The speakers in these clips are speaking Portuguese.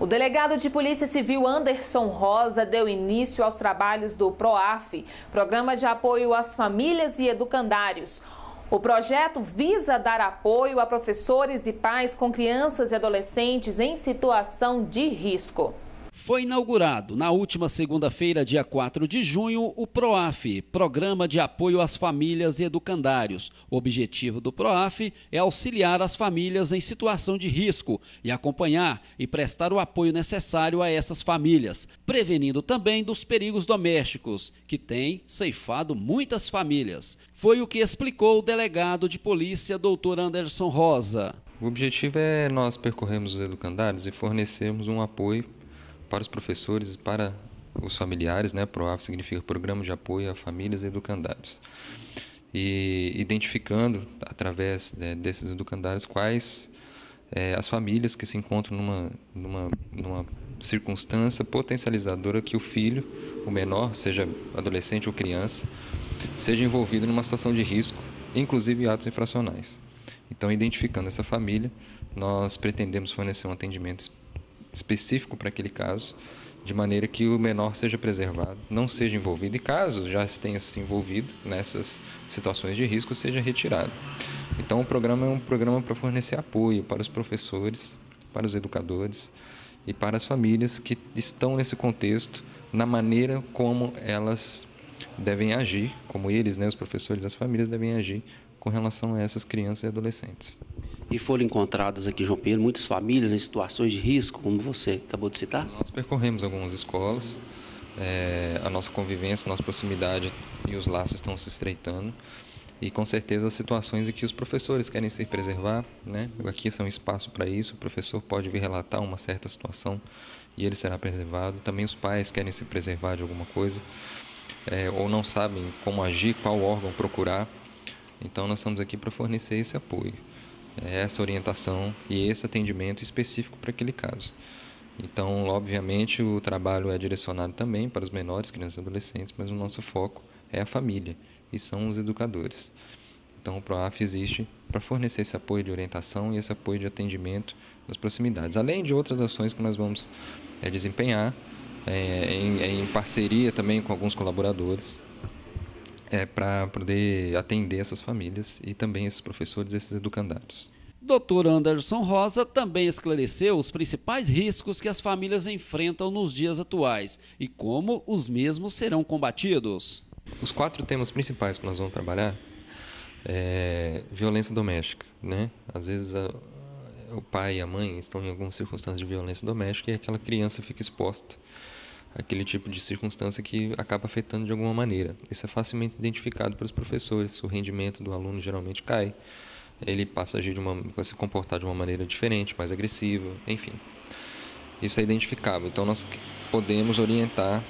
O delegado de Polícia Civil Anderson Rosa deu início aos trabalhos do PROAF, Programa de Apoio às Famílias e Educandários. O projeto visa dar apoio a professores e pais com crianças e adolescentes em situação de risco. Foi inaugurado na última segunda-feira, dia 4 de junho, o PROAF, Programa de Apoio às Famílias e Educandários. O objetivo do PROAF é auxiliar as famílias em situação de risco e acompanhar e prestar o apoio necessário a essas famílias, prevenindo também dos perigos domésticos, que têm ceifado muitas famílias. Foi o que explicou o delegado de polícia, Dr. Anderson Rosa. O objetivo é nós percorrermos os educandários e fornecermos um apoio para os professores e para os familiares, né? PROAF significa Programa de Apoio a Famílias e Educandários. E identificando, através desses educandários, quais as famílias que se encontram numa circunstância potencializadora que o filho, o menor, seja adolescente ou criança, seja envolvido numa situação de risco, inclusive atos infracionais. Então, identificando essa família, nós pretendemos fornecer um atendimento específico para aquele caso, de maneira que o menor seja preservado, não seja envolvido e, caso já tenha se envolvido nessas situações de risco, seja retirado. Então, o programa é um programa para fornecer apoio para os professores, para os educadores e para as famílias que estão nesse contexto, na maneira como elas devem agir, como eles, né, os professores e as famílias devem agir com relação a essas crianças e adolescentes. E foram encontradas aqui, João Pedro, muitas famílias em situações de risco, como você acabou de citar? Nós percorremos algumas escolas, a nossa convivência, a nossa proximidade e os laços estão se estreitando. E com certeza as situações em que os professores querem se preservar, né? Aqui é um espaço para isso, o professor pode vir relatar uma certa situação e ele será preservado. Também os pais querem se preservar de alguma coisa, ou não sabem como agir, qual órgão procurar. Então nós estamos aqui para fornecer esse apoio, essa orientação e esse atendimento específico para aquele caso. Então, obviamente, o trabalho é direcionado também para os menores, crianças e adolescentes, mas o nosso foco é a família e são os educadores. Então, o PROAF existe para fornecer esse apoio de orientação e esse apoio de atendimento nas proximidades, além de outras ações que nós vamos desempenhar em parceria também com alguns colaboradores, para poder atender essas famílias e também esses professores, esses educandários. Dr. Anderson Rosa também esclareceu os principais riscos que as famílias enfrentam nos dias atuais e como os mesmos serão combatidos. Os 4 temas principais que nós vamos trabalhar violência doméstica, né? Às vezes o pai e a mãe estão em alguma circunstância de violência doméstica e aquela criança fica exposta aquele tipo de circunstância que acaba afetando de alguma maneira. Isso é facilmente identificado pelos professores. O rendimento do aluno geralmente cai, ele passa a agir a se comportar de uma maneira diferente, mais agressiva, enfim. Isso é identificável. Então nós podemos orientar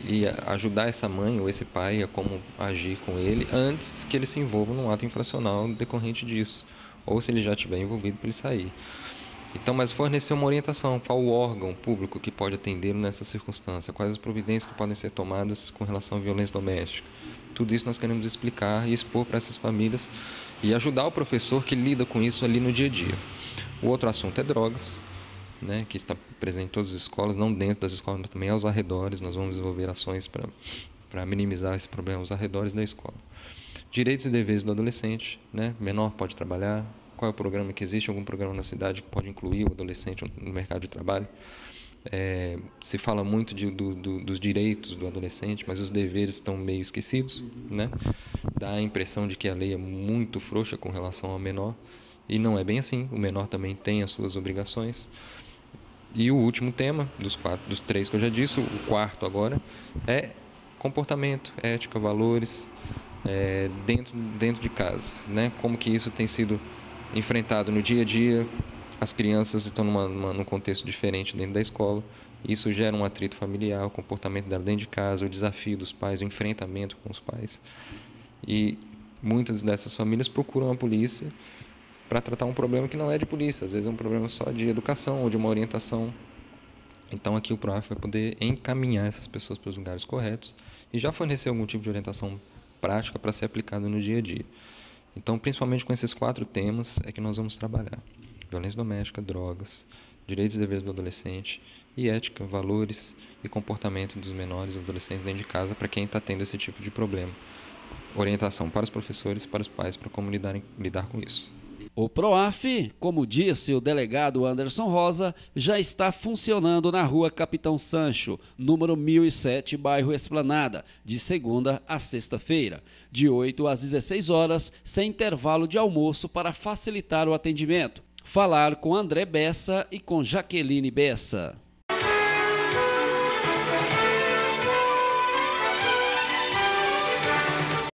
e ajudar essa mãe ou esse pai a como agir com ele antes que ele se envolva num ato infracional decorrente disso, ou se ele já estiver envolvido, para ele sair. Então, mas fornecer uma orientação, qual o órgão público que pode atendê-lo nessa circunstância, quais as providências que podem ser tomadas com relação à violência doméstica. Tudo isso nós queremos explicar e expor para essas famílias e ajudar o professor que lida com isso ali no dia a dia. O outro assunto é drogas, né, que está presente em todas as escolas, não dentro das escolas, mas também aos arredores. Nós vamos desenvolver ações para minimizar esse problema aos arredores da escola. Direitos e deveres do adolescente, né, menor pode trabalhar. Qual é o programa que existe? Algum programa na cidade que pode incluir o adolescente no mercado de trabalho? Se fala muito dos direitos do adolescente, mas os deveres estão meio esquecidos, né? Dá a impressão de que a lei é muito frouxa com relação ao menor, e não é bem assim. O menor também tem as suas obrigações. E o último tema, dos 3 que eu já disse, o quarto agora, é comportamento, ética, valores, dentro de casa, né? Como que isso tem sido enfrentado no dia a dia. As crianças estão num contexto diferente dentro da escola. Isso gera um atrito familiar, o comportamento dela dentro de casa, o desafio dos pais, o enfrentamento com os pais. E muitas dessas famílias procuram a polícia para tratar um problema que não é de polícia. Às vezes é um problema só de educação ou de uma orientação. Então aqui o PROAF vai poder encaminhar essas pessoas para os lugares corretos e já fornecer algum tipo de orientação prática para ser aplicada no dia a dia. Então, principalmente com esses 4 temas é que nós vamos trabalhar: violência doméstica, drogas, direitos e deveres do adolescente e ética, valores e comportamento dos menores e adolescentes dentro de casa para quem está tendo esse tipo de problema. Orientação para os professores e para os pais para como lidar com isso. O PROAF, como disse o delegado Anderson Rosa, já está funcionando na rua Capitão Sancho, número 1007, bairro Esplanada, de segunda a sexta-feira, de 8 às 16 horas, sem intervalo de almoço para facilitar o atendimento. Falar com André Bessa e com Jaqueline Bessa.